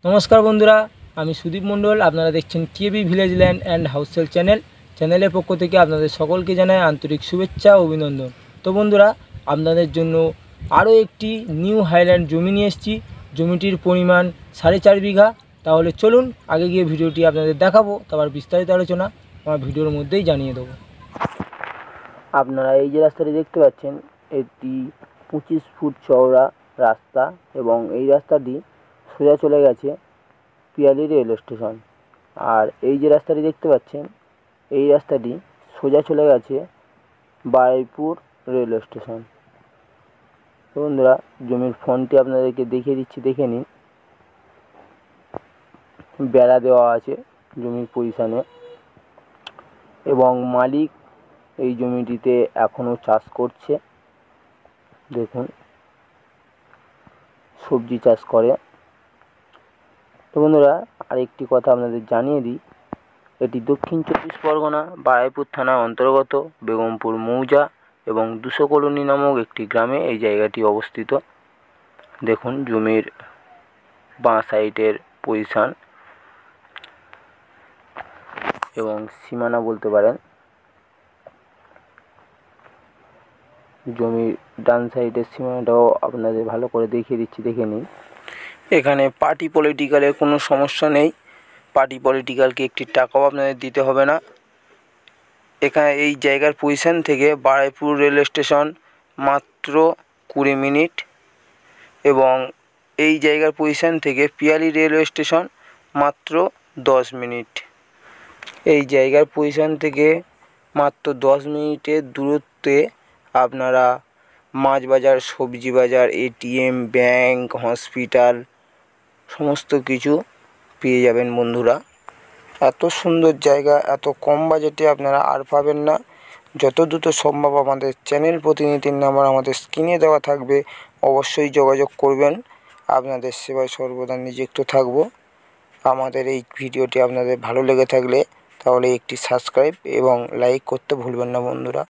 নমস্কার বন্ধুরা, আমি সুদীপ মণ্ডল। আপনারা দেখছেন কেবি ভিলেজ ল্যান্ড অ্যান্ড হাউসেল চ্যানেলের পক্ষ থেকে আপনাদের সকলকে জানাই আন্তরিক শুভেচ্ছা ও অভিনন্দন। তো বন্ধুরা, আপনাদের জন্য আরও একটি নিউ হাইল্যান্ড জমি নিয়ে এসেছি। জমিটির পরিমাণ 4.5 বিঘা। তাহলে চলুন আগে গিয়ে ভিডিওটি আপনাদের দেখাবো, তারপর বিস্তারিত আলোচনা আমার ভিডিওর মধ্যেই জানিয়ে দেবো। আপনারা এই যে রাস্তাটি দেখতে পাচ্ছেন, এটি 25 ফুট চওড়া রাস্তা এবং এই রাস্তাটি সোজা চলে গেছে পিয়ালি রেল স্টেশন। আর এই যে রাস্তাটি দেখতে পাচ্ছেন, এই রাস্তাটি সোজা চলে গেছে বারুইপুর রেল স্টেশন। তো বন্ধুরা, জমির ফ্রন্টটি আপনাদেরকে দেখিয়ে দিচ্ছি, দেখে নিন। বেড়া দেওয়া আছে জমির পজিশানে এবং মালিক এই জমিটিতে এখনও চাষ করছে। দেখুন, সবজি চাষ করে। তো বন্ধুরা, আরেকটি কথা আপনাদের জানিয়ে দিই, এটি দক্ষিণ 24 পরগনা বারুইপুর থানার অন্তর্গত বেগমপুর মৌজা এবং 200 কলোনি নামক একটি গ্রামে এই জায়গাটি অবস্থিত। দেখুন জমির বাঁ সাইডের পজিশান এবং সীমানা বলতে পারেন। জমির ডান সাইডের সীমানাটাও আপনাদের ভালো করে দেখিয়ে দিচ্ছি, দেখে নিন। এখানে পার্টি পলিটিক্যালের কোনো সমস্যা নেই। পার্টি পলিটিক্যালকে একটি টাকাও আপনাদের দিতে হবে না। এখানে এই জায়গার পজিশান থেকে বারুইপুর রেল স্টেশন মাত্র 20 মিনিট এবং এই জায়গার পজিশান থেকে পিয়ালি রেলওয়ে স্টেশন মাত্র 10 মিনিট। এই জায়গার পজিশান থেকে মাত্র 10 মিনিটের দূরত্বে আপনারা মাছ বাজার, সবজি বাজার, এটিএম, ব্যাংক, হসপিটাল সমস্ত কিছু পেয়ে যাবেন বন্ধুরা। এত সুন্দর জায়গা এত কম বাজেটে আপনারা আর পাবেন না। যত দ্রুত সম্ভব আমাদের চ্যানেল প্রতিনিধির নাম্বার আমাদের স্ক্রিনে দেওয়া থাকবে, অবশ্যই যোগাযোগ করবেন। আপনাদের সেবায় সর্বদা নিযুক্ত থাকব। আমাদের এই ভিডিওটি আপনাদের ভালো লেগে থাকলে তাহলে একটি সাবস্ক্রাইব এবং লাইক করতে ভুলবেন না বন্ধুরা।